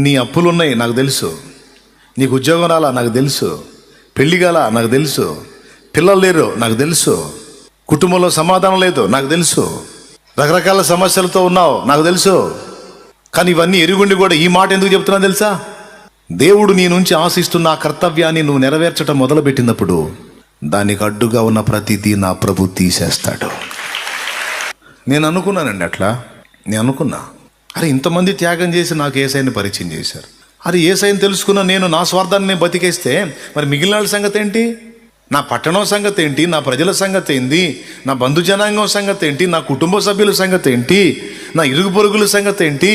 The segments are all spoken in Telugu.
నీ అప్పులున్నాయి నాకు తెలుసు, నీకు ఉద్యోగం రాలా నాకు తెలుసు, పెళ్లి కాలా నాకు తెలుసు, పిల్లలు లేరు నాకు తెలుసు, కుటుంబంలో సమాధానం లేదు నాకు తెలుసు, రకరకాల సమస్యలతో ఉన్నావు నాకు తెలుసు. కానీ ఇవన్నీ ఎరుగుండి కూడా ఈ మాట ఎందుకు చెప్తున్నా తెలుసా? దేవుడు నీ నుంచి ఆశిస్తున్న ఆ కర్తవ్యాన్ని నువ్వు నెరవేర్చడం మొదలుపెట్టినప్పుడు దానికి అడ్డుగా ఉన్న ప్రతిదీ నా ప్రభు తీసేస్తాడు. నేను అనుకున్నానండి అట్లా. నేను అనుకున్నా, అరే ఇంతమంది త్యాగం చేసి నాకు యేసయ్యని పరిచయం చేశారు. అరే యేసయ్యని తెలుసుకున్న నేను నా స్వార్థాన్ని నేను బతికేస్తే మరి మిగిలిన వాళ్ళ సంగతి ఏంటి? నా పట్టణం సంగతి ఏంటి? నా ప్రజల సంగతి ఏంటి? నా బంధు జనాంగం సంగతి ఏంటి? నా కుటుంబ సభ్యుల సంగతి ఏంటి? నా ఇరుగు పొరుగుల సంగతి ఏంటి?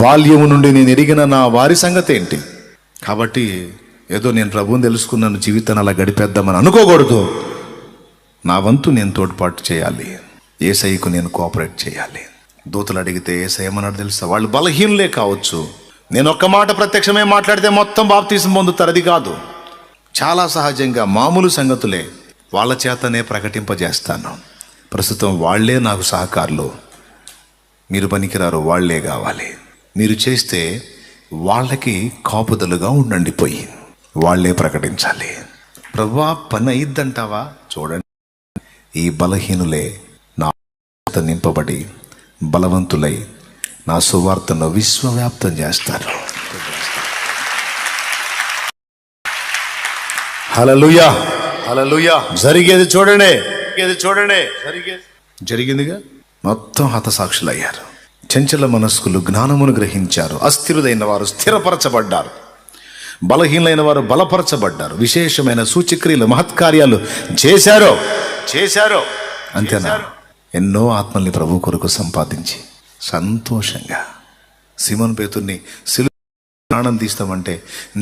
బాల్యము నుండి నేను ఎరిగిన నా వారి సంగతి ఏంటి? కాబట్టి ఏదో నేను ప్రభువుని తెలుసుకున్నాను, జీవితాన్ని అలా గడిపేద్దామని అనుకోకూడదు. నా వంతు నేను తోడ్పాటు చేయాలి, యేసయ్యకు నేను కోఆపరేట్ చేయాలి. దూతలు అడిగితే యేసయ్య ఏమన్నాడు తెలుసా? వాళ్ళు బలహీనులే కావచ్చు, నేను ఒక్క మాట ప్రత్యక్షమే మాట్లాడితే మొత్తం బాప్తీసం పొందుతారు, అది కాదు. చాలా సహజంగా మామూలు సంగతులే వాళ్ళ చేతనే ప్రకటింపజేస్తాను. ప్రస్తుతం వాళ్లే నాకు సహకారులు, మీరు పనికిరారు, వాళ్లే కావాలి. మీరు చేస్తే వాళ్ళకి కాపుదలుగా ఉండండి, పోయి వాళ్లే ప్రకటించాలి. ప్రభువా పని అయిద్దంటావా? చూడండి, ఈ బలహీనులే నా నింపబడి బలవంతులై నా సువార్తను విశ్వవ్యాప్తం చేస్తారు. హల్లెలూయా, హల్లెలూయా. జరిగేది చూడండి, జరిగిందిగా. మొత్తం హతసాక్షులయ్యారు. చంచల మనస్కులు జ్ఞానమును గ్రహించారు, అస్థిరులైన వారు స్థిరపరచబడ్డారు, బలహీనైన వారు బలపరచబడ్డారు, విశేషమైన సూచక్రియలు మహత్కార్యాలు చేశారు. అంతేనా? ఎన్నో ఆత్మల్ని ప్రభు కొరకు సంపాదించి సంతోషంగా సీమోను పేతుర్ని సిలువ ప్రాణం తీస్తామంటే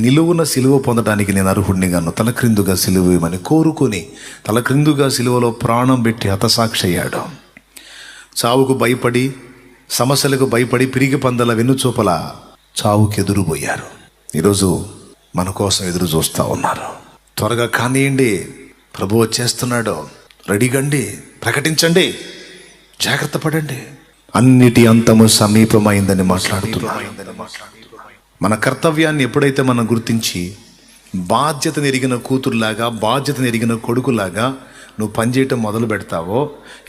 నిలువున సిలువ పొందడానికి నేను అర్హుడిని గాను, తలక్రిందుగా సిలువ ఇవ్వమని కోరుకొని తలక్రిందుగా సిలువలో ప్రాణం పెట్టి హతసాక్షి అయ్యాడు. చావుకు భయపడి, సమస్యలకు భయపడి పిరిగి పందల వెన్నుచూపల చావుకి ఎదురుపోయారు. ఈరోజు మన కోసం ఎదురు చూస్తూ ఉన్నారు. త్వరగా కానియండి, ప్రభు వచ్చేస్తున్నాడు, రెడీగండి, ప్రకటించండి, జాగ్రత్త పడండి. అన్నిటి అంతము సమీపమైందని మాట్లాడుతున్నారు. మన కర్తవ్యాన్ని ఎప్పుడైతే మనం గుర్తించి బాధ్యతను ఎరిగిన కూతురులాగా, బాధ్యతను ఎరిగిన కొడుకులాగా నువ్వు పనిచేయటం మొదలు పెడతావో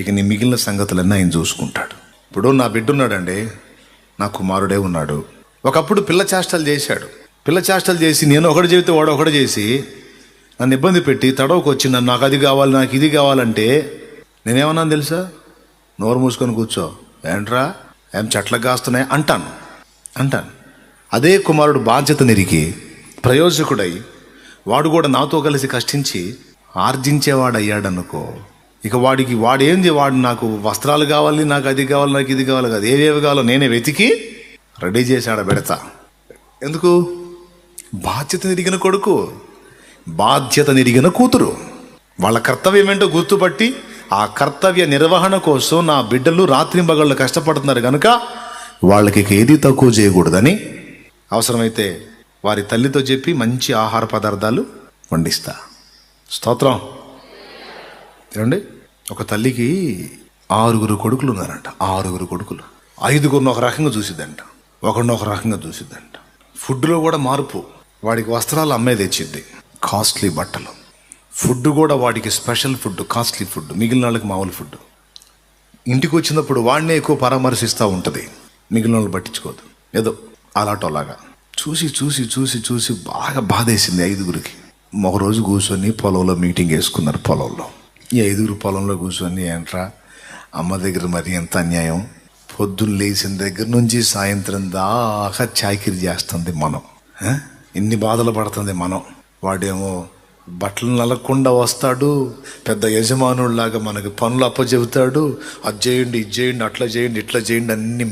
ఇక నీ మిగిలిన సంగతులన్నీ ఆయన చూసుకుంటాడు. ఇప్పుడు నా బిడ్డ ఉన్నాడండి, నా కుమారుడే ఉన్నాడు. ఒకప్పుడు పిల్ల చేష్టలు చేసి నేను ఒకటి చెబితే వాడు ఒకటి చేసి నన్ను ఇబ్బంది పెట్టి తడవకు వచ్చి నన్ను నాకు అది కావాలి, నాకు ఇది కావాలంటే నేనేమన్నాను తెలుసా? నోరు మూసుకొని కూర్చో, ఏంట్రా ఏం చెట్లకు కాస్తున్నాయి అంటాను. అదే కుమారుడు బాధ్యత నెరిగి ప్రయోజకుడై వాడు కూడా నాతో కలిసి కష్టించి ఆర్జించేవాడు అయ్యాడనుకో, ఇక వాడు నాకు వస్త్రాలు కావాలి, నాకు అది కావాలి, నాకు ఇది కావాలి కాదు, ఏవేవి కావాలో నేనే వెతికి రెడీ చేశాడ పెడతా. ఎందుకు? బాధ్యత నెరిగిన కొడుకు, బాధ్యత నెరిగిన కూతురు, వాళ్ళ కర్తవ్యం ఏంటో గుర్తుపట్టి ఆ కర్తవ్య నిర్వహణ కోసం నా బిడ్డలు రాత్రింబగళ్ళు కష్టపడుతున్నారు కనుక వాళ్ళకి ఏది తక్కువ చేయకూడదని అవసరమైతే వారి తల్లితో చెప్పి మంచి ఆహార పదార్థాలు వండిస్తా. స్తోత్రం. ఏమండి, ఒక తల్లికి 6 కొడుకులు ఉన్నారంట. 6 కొడుకులు, 5గురిని ఒక రకంగా చూసిద్దంట, ఒకరిని ఒక రకంగా చూసిద్దంట. ఫుడ్లో కూడా మార్పు. వాడికి వస్త్రాలు అమ్మే తెచ్చిద్ది, కాస్ట్లీ బట్టలు. ఫుడ్ కూడా వాడికి స్పెషల్ ఫుడ్, కాస్ట్లీ ఫుడ్, మిగిలిన వాళ్ళకి మామూలు ఫుడ్. ఇంటికి వచ్చినప్పుడు వాడినే ఎక్కువ పరామర్శిస్తూ ఉంటుంది, మిగిలిన వాళ్ళు పట్టించుకోదు. ఏదో అలాటోలాగా చూసి బాగా బాధేసింది 5గురికి. ఒకరోజు కూర్చొని పొలంలో మీటింగ్ వేసుకున్నారు. పొలంలో ఈ 5గురు పొలంలో కూర్చొని, ఏంట్రా అమ్మ దగ్గర మరి ఎంత అన్యాయం, పొద్దున్న లేచిన దగ్గర నుంచి సాయంత్రం దాకా చాకిరీ చేస్తుంది మనం, ఇన్ని బాధలు పడుతుంది మనం. వాడేమో బట్టలు నలగకుండా వస్తాడు, పెద్ద యజమానుడిలాగా మనకి పనులు అప్పచెబుతాడు, అది చేయండి, ఇది చేయండి, అట్లా చేయండి, ఇట్లా చేయండి, అన్ని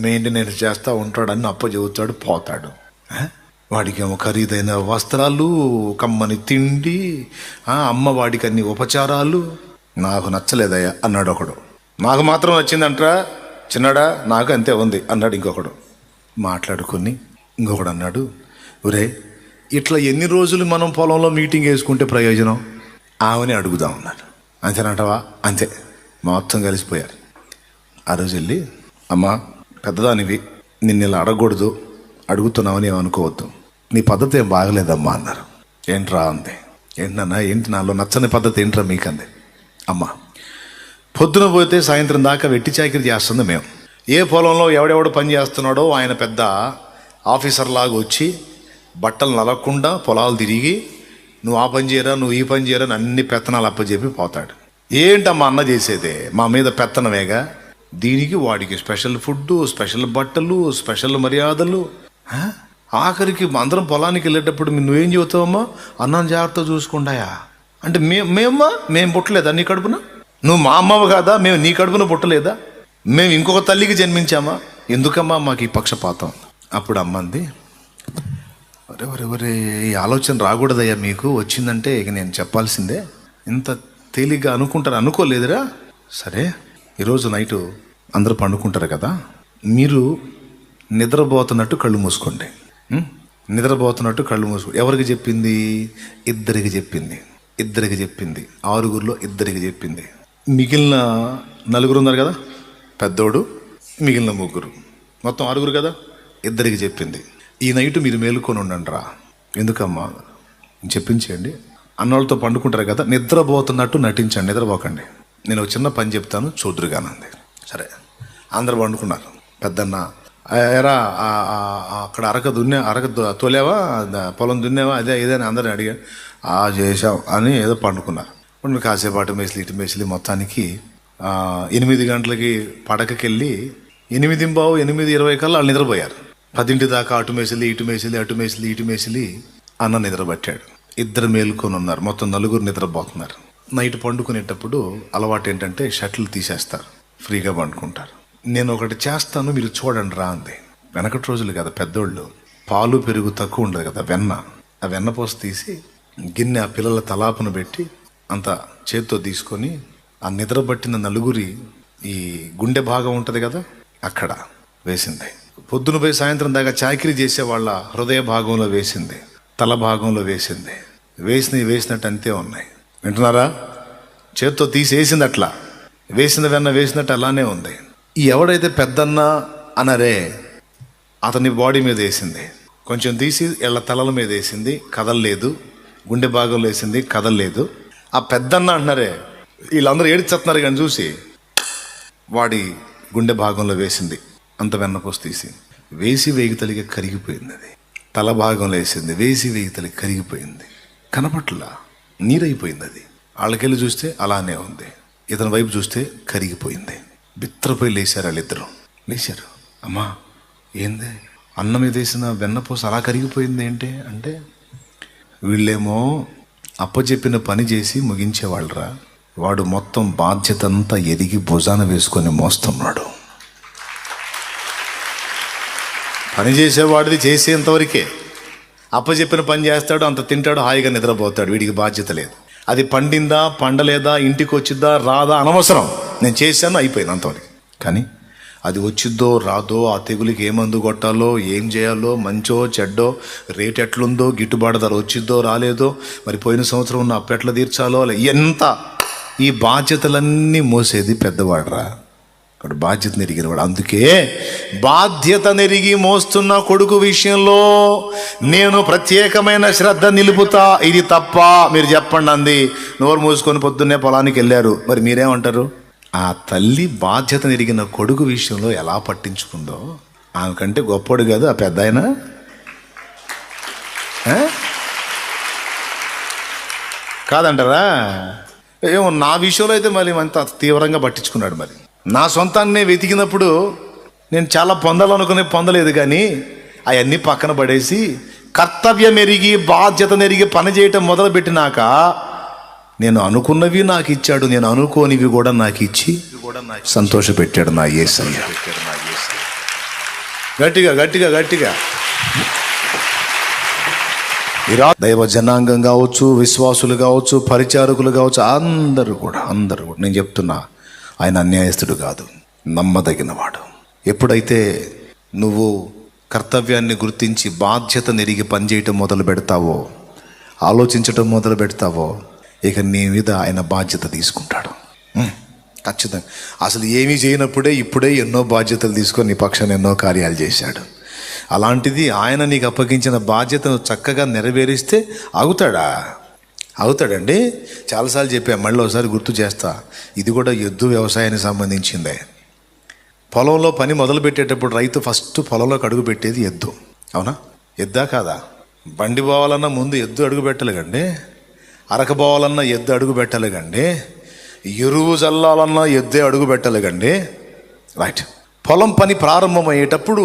మెయింటెనెన్స్ చేస్తూ ఉంటాడు, అన్ని అప్పచెబుతాడు, పోతాడు. వాడికేమో ఖరీదైన వస్త్రాలు, కమ్మని తిండి, అమ్మ వాడికి అన్ని ఉపచారాలు. నాకు నచ్చలేదయ్యా అన్నాడు ఒకడు. నాకు మాత్రం నచ్చిందంటరా చిన్నాడా, నాకు అంతే ఉంది అన్నాడు ఇంకొకడు. మాట్లాడుకొని ఇంకొకడు అన్నాడు, ఒరే ఇట్లా ఎన్ని రోజులు మనం పొలంలో మీటింగ్ వేసుకుంటే ప్రయోజనం ఆమెని అడుగుదాం అన్నారు. అంతేనంటవా? అంతే. మొత్తం కలిసిపోయారు. ఆ రోజు వెళ్ళి, అమ్మ పెద్దదానివి, నిన్ను ఇలా అడగకూడదు, అడుగుతున్నామని ఏమనుకోవద్దు. నీ పద్ధతి ఏం బాగలేదమ్మా అన్నారు. ఏంట్రా అంది. ఏంటన్నా, ఏంటి నాలో నచ్చని పద్ధతి ఏంట్రా మీకంది. అమ్మ, పొద్దున పోతే సాయంత్రం దాకా వెట్టి చాకిరి చేస్తుంది మేము. ఏ పొలంలో ఎవడెవడు పని చేస్తున్నాడో ఆయన పెద్ద ఆఫీసర్ లాగా వచ్చి బట్టలు నలగకుండా పొలాలు తిరిగి నువ్వు ఆ పని చేయరా, నువ్వు ఈ పని చేయరా అని అన్ని పెత్తనాలు అప్పచెప్పి పోతాడు. ఏంటమ్మా అన్న చేసేదే, మా మీద పెత్తనమేగా. దీనికి వాడికి స్పెషల్ ఫుడ్, స్పెషల్ బట్టలు, స్పెషల్ మర్యాదలు. ఆఖరికి అందరం పొలానికి వెళ్ళేటప్పుడు నువ్వేం చెబుతావమ్మా, అన్నం జాగ్రత్త చూసుకుంటాయా అంటే మేము పుట్టలేదా నీ కడుపున? నువ్వు మా అమ్మవు కాదా? మేము నీ కడుపున పుట్టలేదా? మేము ఇంకొక తల్లికి జన్మించామా? ఎందుకమ్మా మాకు ఈ పక్షపాతం? అప్పుడు అమ్మంది, ఒరే ఈ ఆలోచన రాకూడదయ్యా, మీకు వచ్చిందంటే ఇక నేను చెప్పాల్సిందే. ఇంత తేలిగ్గా అనుకోలేదురా. సరే, ఈరోజు నైటు అందరూ పండుకుంటారు కదా, మీరు నిద్రపోతున్నట్టు కళ్ళు మూసుకోండి. నిద్రపోతున్నట్టు కళ్ళు మూసుకోండి. ఎవరికి చెప్పింది? ఇద్దరికి చెప్పింది. 6గురిలో 2కి చెప్పింది. మిగిలిన 4 ఉన్నారు కదా, పెద్దోడు, మిగిలిన 3, మొత్తం 6 కదా, 2కి చెప్పింది. ఈ నైటు మీరు మేలుకొని ఉండండి రా. ఎందుకమ్మా? చెప్పించేయండి. అన్నోళ్ళతో పండుకుంటారు కదా, నిద్రపోతున్నట్టు నటించండి, నిద్రపోకండి. నేను ఒక చిన్న పని చెప్తాను చూదురుగానంది. సరే, అందరు పండుకున్నారు. పెద్దన్న, ఎరా అక్కడ అరక తోలేవా, పొలం దున్నేవా, అదే ఇదని అందరిని అడిగాడు. చేసాం అని ఏదో పండుకున్నారు. కాసేపు అటు మేసిలి ఇటు మేసిలి మొత్తానికి 8 గంటలకి పడకకెళ్ళి 8:20 కల్లా వాళ్ళు నిద్రపోయారు. 10 దాకా అటు మేసిలి ఇటు మేసిలి అన్న నిద్రపట్టాడు. 2 మేలుకొని ఉన్నారు. మొత్తం 4 నిద్రపోతున్నారు. నైట్ పండుకునేటప్పుడు అలవాటు ఏంటంటే షర్ట్లు తీసేస్తారు, ఫ్రీగా పండుకుంటారు. నేను ఒకటి చేస్తాను, మీరు చూడండి రా అంది. వెనకటి రోజులు కదా పెద్దోళ్ళు, పాలు పెరుగు తక్కువ ఉండదు కదా, ఆ వెన్నపోసి తీసి గిన్నె ఆ పిల్లల తలాపును పెట్టి అంత చేత్తో తీసుకొని ఆ నిద్రపట్టిన 4 ఈ గుండె భాగం ఉంటుంది కదా అక్కడ వేసింది. పొద్దున పోయి సాయంత్రం దాకా చాకిరీ చేసే వాళ్ళ హృదయ భాగంలో వేసింది, తల భాగంలో వేసింది. వేసినట్టు అంతే ఉన్నాయి. వింటున్నారా? చేత్తో తీసేసింది, అట్లా వేసిన వెన్న వేసినట్టు అలానే ఉంది. ఈ ఎవడైతే పెద్దన్న అనరే అతని బాడీ మీద వేసింది. కొంచెం తీసి వీళ్ళ తలల మీద వేసింది, కదలలేదు. గుండె భాగంలో వేసింది, కదలలేదు. ఆ పెద్దన్న అంటున్నారే, వీళ్ళందరూ ఏడ్చేస్తున్నారు కానీ చూసి వాడి గుండె భాగంలో వేసింది. అంత వెన్నపోసి తీసి వేగితలిగా కరిగిపోయింది. అది తల భాగంలో వేసింది, వేగితలిగా కరిగిపోయింది. కనపట్లా, నీరైపోయింది. అది వాళ్ళకెళ్ళి చూస్తే అలానే ఉంది, ఇతని వైపు చూస్తే కరిగిపోయింది. బిత్రపోయి లేచారు. వాళ్ళిద్దరూ లేచారు. అమ్మా ఏంది, అన్నం మీద వేసిన వెన్నపోస అలా కరిగిపోయింది ఏంటి అంటే, వీళ్ళేమో అప్పచెప్పిన పని చేసి ముగించేవాళ్ళరా, వాడు మొత్తం బాధ్యత అంతా ఎదిగి భుజాన వేసుకొని మోస్తున్నాడు. పని చేసేవాడిది చేసేంతవరకే. అప్పచెప్పిన పని చేస్తాడు, అంత తింటాడు, హాయిగా నిద్రపోతాడు. వీడికి బాధ్యత లేదు. అది పండిందా పండలేదా, ఇంటికి వచ్చిద్దా రాదా అనవసరం. నేను చేశాను, అయిపోయింది అంతవరకు. కానీ అది వచ్చిద్దో రాదో, ఆ తెగులికి ఏ మందు కొట్టాలో, ఏం చేయాలో, మంచో చెడ్డో, రేట్ ఎట్లుందో, గిట్టుబాటు ధర వచ్చిద్దో రాలేదో, మరి పోయిన సంవత్సరం ఉన్న అప్పు ఎట్లా తీర్చాలో, ఎంత ఈ బాధ్యతలన్నీ మోసేది పెద్దవాడురా. అక్కడ బాధ్యత నెరిగినవాడు. అందుకే బాధ్యత నెరిగి మోస్తున్న కొడుకు విషయంలో నేను ప్రత్యేకమైన శ్రద్ధ నిలుపుతా. ఇది తప్ప మీరు చెప్పండి అంది. నోరు మూసుకొని పొద్దున్నే పొలానికి వెళ్ళారు. మరి మీరేమంటారు? ఆ తల్లి బాధ్యత నెరిగిన కొడుకు విషయంలో ఎలా పట్టించుకుందో, ఆమెకంటే గొప్పడు కాదు ఆ పెద్ద ఆయన. కాదంటారా? ఏమో నా విషయంలో అయితే మరి అంత తీవ్రంగా పట్టించుకున్నాడు. మరి నా సొంతాన్ని వెతికినప్పుడు నేను చాలా పొందాలనుకునే పొందలేదు, కానీ అవన్నీ పక్కన పడేసి కర్తవ్యం ఎరిగి బాధ్యత నెరిగి పని చేయటం మొదలుపెట్టినాక నేను అనుకున్నవి నాకు ఇచ్చాడు, నేను అనుకోనివి కూడా నాకు ఇచ్చి సంతోషపెట్టాడు నా యేసయ్య. గట్టిగా గట్టిగా గట్టిగా దైవ జనాంగం కావచ్చు, విశ్వాసులు కావచ్చు, పరిచారకులు కావచ్చు, అందరూ కూడా నేను చెప్తున్నా, ఆయన అన్యాయస్తుడు కాదు, నమ్మదగినవాడు. ఎప్పుడైతే నువ్వు కర్తవ్యాన్ని గుర్తించి బాధ్యత నెరిగి పనిచేయటం మొదలు పెడతావో, ఆలోచించటం మొదలు పెడతావో, ఇక నీ మీద ఆయన బాధ్యత తీసుకుంటాడు ఖచ్చితంగా. అసలు ఏమీ చేయనప్పుడే ఇప్పుడే ఎన్నో బాధ్యతలు తీసుకొని నీ పక్షాన్ని ఎన్నో కార్యాలు చేశాడు. అలాంటిది ఆయన నీకు అప్పగించిన బాధ్యతను చక్కగా నెరవేరిస్తే ఆగుతాడండి. చాలాసార్లు చెప్పా, మళ్ళీ ఒకసారి గుర్తు చేస్తా. ఇది కూడా ఎద్దు వ్యవసాయానికి సంబంధించిందే. పొలంలో పని మొదలు పెట్టేటప్పుడు రైతు ఫస్ట్ పొలంలోకి అడుగు పెట్టేది ఎద్దు. అవునా? ఎద్దా కాదా? బండి పోవాలన్నా ముందు ఎద్దు అడుగు పెట్టలేకండి, అరక పోవాలన్నా ఎద్దు అడుగు పెట్టలేకండి, ఎరువు చల్లాలన్నా ఎద్దే అడుగు పెట్టలేకండి. రైట్. పొలం పని ప్రారంభమయ్యేటప్పుడు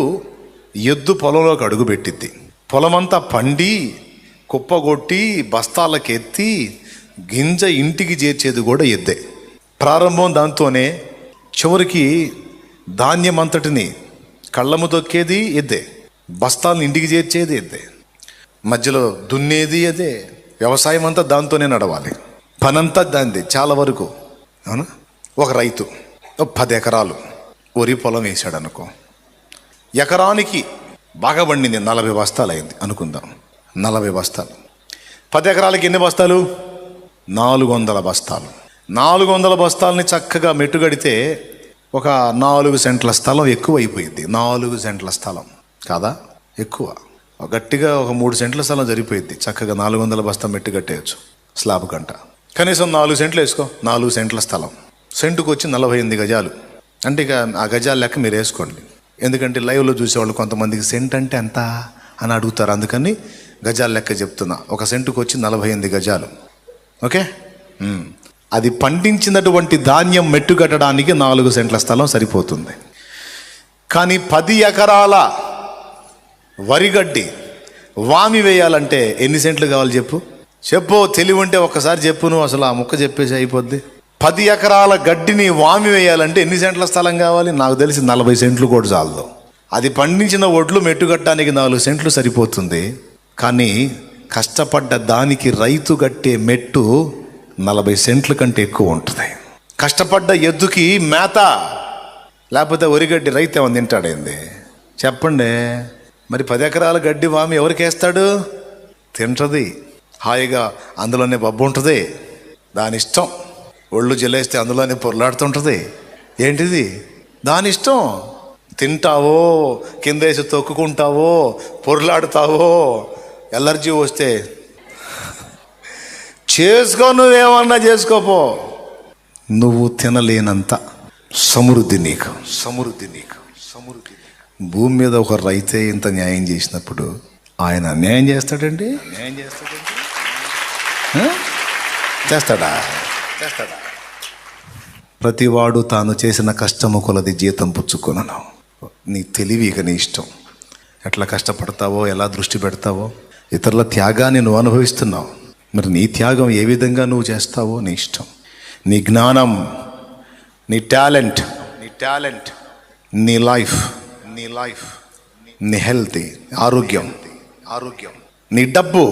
ఎద్దు పొలంలోకి అడుగు పెట్టిద్ది. పొలమంతా పండి కుప్పగొట్టి బస్తాలకు ఎత్తి గింజ ఇంటికి చేర్చేది కూడా ఎద్దే. ప్రారంభం దాంతోనే, చివరికి ధాన్యం అంతటిని కళ్ళము తొక్కేది ఎద్దే, బస్తాలను ఇంటికి చేర్చేది ఎద్దే, మధ్యలో దున్నేది అదే. వ్యవసాయం అంతా దాంతోనే నడవాలి, పనంతా దాంది చాలా వరకు. అవునా? ఒక రైతు 10 ఎకరాలు వరి పొలం వేసాడు అనుకో. ఎకరానికి బాగా పండింది 40 బస్తాలు అయింది అనుకుందాం. 40 బస్తాలు. 10 ఎకరాలకి ఎన్ని బస్తాలు? 400 బస్తాలు. 400 బస్తాలని చక్కగా మెట్టుగడితే ఒక 4 సెంట్ల స్థలం ఎక్కువ అయిపోయింది. 4 సెంట్ల స్థలం కాదా? ఎక్కువ. గట్టిగా ఒక 3 సెంట్ల స్థలం సరిపోయింది. చక్కగా 400 బస్తా మెట్టు కట్టేయచ్చు స్లాబ్ కంట. కనీసం 4 సెంట్లు వేసుకో. 4 సెంట్ల స్థలం, సెంటుకు వచ్చి 48 గజాలు. అంటే ఇక ఆ గజాల లెక్క మీరు వేసుకోండి. ఎందుకంటే లైవ్లో చూసేవాళ్ళు కొంతమందికి సెంట్ అంటే ఎంత అని అడుగుతారు, అందుకని గజాల లెక్క చెప్తున్నా. ఒక సెంటుకు వచ్చి 48 గజాలు. ఓకే. అది పండించినటువంటి ధాన్యం మెట్టుగట్టడానికి 4 సెంట్ల స్థలం సరిపోతుంది. కానీ 10 ఎకరాల వరిగడ్డి వామి వేయాలంటే ఎన్ని సెంట్లు కావాలి చెప్పు. తెలివి ఉంటే ఒక్కసారి చెప్పు. నువ్వు అసలు ఆ ముక్క చెప్పేసి అయిపోద్ది. 10 ఎకరాల గడ్డిని వామి వేయాలంటే ఎన్ని సెంట్ల స్థలం కావాలి? నాకు తెలిసి 40 సెంట్లు కూడా చాలదు. అది పండించిన ఒడ్లు మెట్టుగట్టడానికి 4 సెంట్లు సరిపోతుంది. కానీ కష్టపడ్డ దానికి రైతు గట్టే మెట్టు 40 సెంట్ల కంటే ఎక్కువ ఉంటుంది. కష్టపడ్డ ఎద్దుకి మేత లేకపోతే వరిగడ్డి రైతు ఏమని తింటాడేంది చెప్పండి? మరి 10 ఎకరాల గడ్డి వామి ఎవరికి వేస్తాడు? తింటుంది హాయిగా, అందులోనే బొబ్బు ఉంటుంది, దాని ఇష్టం. ఒళ్ళు జల్లేస్తే అందులోనే పొరలాడుతుంటుంది. ఏంటిది? దాని ఇష్టం. తింటావో, కిందేసి తొక్కుకుంటావో, పొరలాడుతావో, ఎలర్జీ వస్తే చేసుకో, నువ్వేమన్నా చేసుకోపో. నువ్వు తినలేనంత సమృద్ధి నీకు. భూమి మీద ఒక రైతే ఇంత న్యాయం చేసినప్పుడు ఆయన అన్యాయం చేస్తాడండి? చేస్తాడా? ప్రతివాడు తాను చేసిన కష్టము కొలది జీతం పుచ్చుకొనను. నీ తెలివి ఇక నీ ఇష్టం. ఎట్లా కష్టపడతావో, ఎలా దృష్టి పెడతావో, ఇతరుల త్యాగాన్ని నువ్వు అనుభవిస్తున్నావు. మరి నీ త్యాగం ఏ విధంగా నువ్వు చేస్తావో నీ ఇష్టం. నీ జ్ఞానం, నీ టాలెంట్, నీ లైఫ్, నీ హెల్త్, ఆరోగ్యం, నీ డబ్బు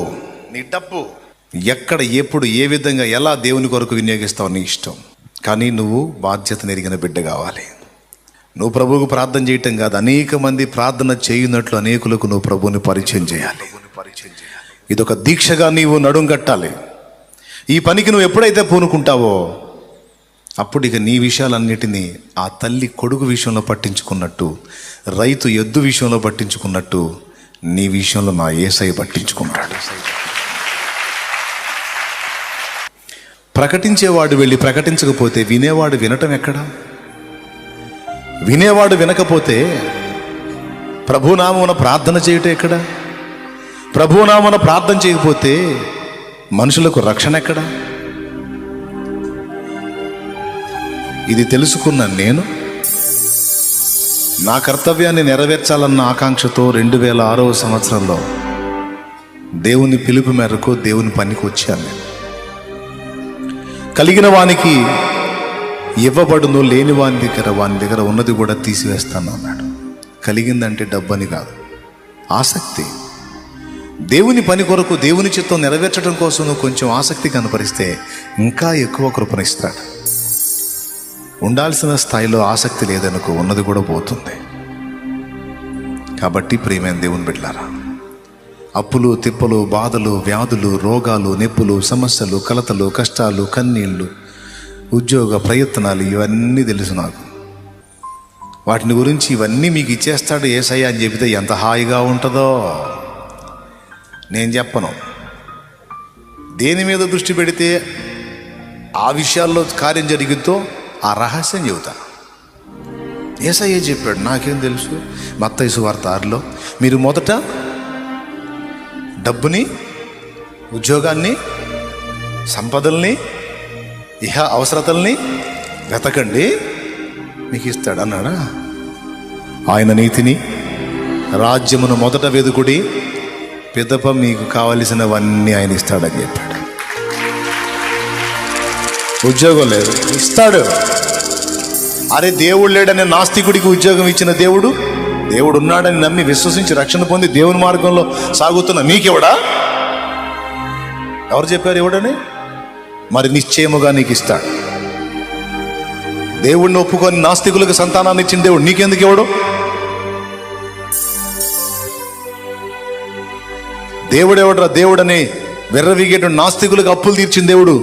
ఎక్కడ, ఎప్పుడు, ఏ విధంగా, ఎలా దేవుని కొరకు వినియోగిస్తావు నీ ఇష్టం. కానీ నువ్వు బాధ్యత నెరిగిన బిడ్డ కావాలి. నువ్వు ప్రభువుకు ప్రార్థన చేయటం కాదు, అనేక మంది ప్రార్థన చేయనట్లు అనేకులకు నువ్వు ప్రభువుని పరిచయం చేయాలి. ఇదొక దీక్షగా నీవు నడుం కట్టాలి. ఈ పనికి నువ్వు ఎప్పుడైతే పూనుకుంటావో అప్పుడు ఇక నీ విషయాలన్నిటినీ ఆ తల్లి కొడుకు విషయంలో పట్టించుకున్నట్టు, రైతు ఎద్దు విషయంలో పట్టించుకున్నట్టు, నీ విషయంలో నా యేసయ్య పట్టించుకుంటాడు. ప్రకటించేవాడు వెళ్ళి ప్రకటించకపోతే వినేవాడు వినటం ఎక్కడ? వినేవాడు వినకపోతే ప్రభునామమున ప్రార్థన చేయటం ఎక్కడ? ప్రభునామమున ప్రార్థన చేయకపోతే మనుషులకు రక్షణ ఎక్కడ? ఇది తెలుసుకున్న నేను నా కర్తవ్యాన్ని నెరవేర్చాలన్న ఆకాంక్షతో 2006వ సంవత్సరంలో దేవుని పిలుపు మేరకు దేవుని పనికి వచ్చాను. కలిగిన వానికి ఇవ్వబడును, లేని వాని దగ్గర ఉన్నది కూడా తీసివేస్తాను అన్నాడు. కలిగిందంటే డబ్బని కాదు, ఆసక్తి. దేవుని పని కొరకు, దేవుని చిత్తం నెరవేర్చడం కోసం నువ్వు కొంచెం ఆసక్తి కనపరిస్తే ఇంకా ఎక్కువ కృపణిస్తాడు. ఉండాల్సిన స్థాయిలో ఆసక్తి లేదనుకో, ఉన్నది కూడా పోతుంది. కాబట్టి ప్రియమైన దేవుని బిడ్డలారా, అప్పులు, తిప్పలు, బాధలు, వ్యాధులు, రోగాలు, నొప్పులు, సమస్యలు, కలతలు, కష్టాలు, కన్నీళ్ళు, ఉద్యోగ ప్రయత్నాలు, ఇవన్నీ తెలుసు నాకు. వాటిని గురించి ఇవన్నీ మీకు ఇచ్చేస్తాడు యేసయ్య అని చెబితే ఎంత హాయిగా ఉంటుందో. నేను చెప్పను. దేని మీద దృష్టి పెడితే ఆ విషయాల్లో కార్యం జరిగిద్దో ఆ రహస్యం చెబుతా. యేసయ్య చెప్పాడు, నాకేం తెలుసు. మత్తయి సువార్త 6లో మీరు మొదట డబ్బుని, ఉద్యోగాన్ని, సంపదల్ని, ఇహ అవసరతల్ని వెతకండి, మీకు ఇస్తాడు అన్నాడా? ఆయన నీతిని, రాజ్యమును మొదట వెదుకుడి, పిదప మీకు కావలసినవన్నీ ఆయన ఇస్తాడని చెప్పాడు. ఉద్యోగం లేదు, ఇస్తాడు. అరే దేవుడు లేడనే నాస్తికుడికి ఉద్యోగం ఇచ్చిన దేవుడు, దేవుడు ఉన్నాడని నమ్మి విశ్వసించి రక్షణ పొంది దేవుని మార్గంలో సాగుతున్న నీకెవడా? ఎవరు చెప్పారు ఎవడని? మరి నిశ్చయముగా నీకు ఇస్తాడు. దేవుడిని ఒప్పుకొని నాస్తికులకు సంతానాన్ని ఇచ్చిన దేవుడు నీకెందుకు ఇవ్వడు? దేవుడు ఎవడరా దేవుడని వెర్రవీగేట నాస్తికులకు అప్పులు తీర్చిన దేవుడు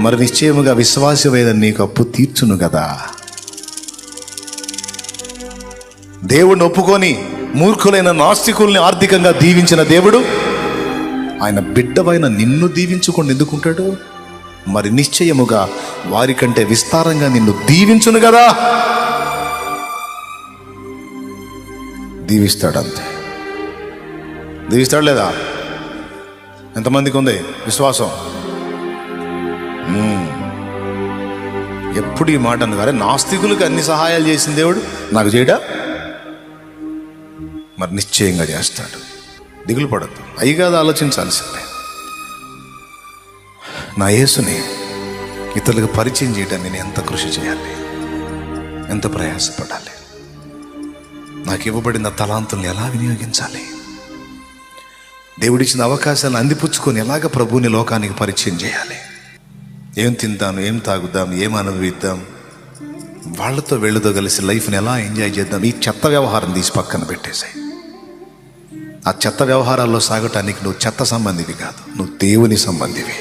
మరి నిశ్చయముగా విశ్వాసమైన నీకు అప్పు తీర్చును కదా. దేవుడిని ఒప్పుకొని మూర్ఖులైన నాస్తికుల్ని ఆర్థికంగా దీవించిన దేవుడు ఆయన బిడ్డవైన నిన్ను దీవించుకొని ఎందుకుంటాడు? మరి నిశ్చయముగా వారికంటే విస్తారంగా నిన్ను దీవించును కదా. దీవిస్తాడు, అంతే. దీవిస్తాడు లేదా? ఎంతమందికి ఉంది విశ్వాసం? ఎప్పుడు ఈ మాట అన్నది, అరే నాస్తికులకు అన్ని సహాయాలు చేసిన దేవుడు నాకు చేయడా? మరి నిశ్చయంగా చేస్తాడు. దిగులు పడద్దు. అయి కాదు ఆలోచించాల్సిందే. నా యేసుని ఇతరులకు పరిచయం చేయడానికి నేను ఎంత కృషి చేయాలి, ఎంత ప్రయాసపడాలి, నాకు ఇవ్వబడిన తలాంతుల్ని ఎలా వినియోగించాలి, దేవుడిచ్చిన అవకాశాలను అందిపుచ్చుకొని ఎలాగ ప్రభువుని లోకానికి పరిచయం చేయాలి, ఏం తిందాం, ఏం తాగుదాం, ఏం అనుభవిద్దాం, వాళ్ళతో వీళ్ళతో కలిసి లైఫ్ని ఎలా ఎంజాయ్ చేద్దాం, ఈ చెత్త వ్యవహారం తీసి పక్కన పెట్టేశాయి. ఆ చెత్త వ్యవహారాల్లో సాగటానికి నువ్వు చెత్త సంబంధివి కాదు, నువ్వు దేవుని సంబంధివి.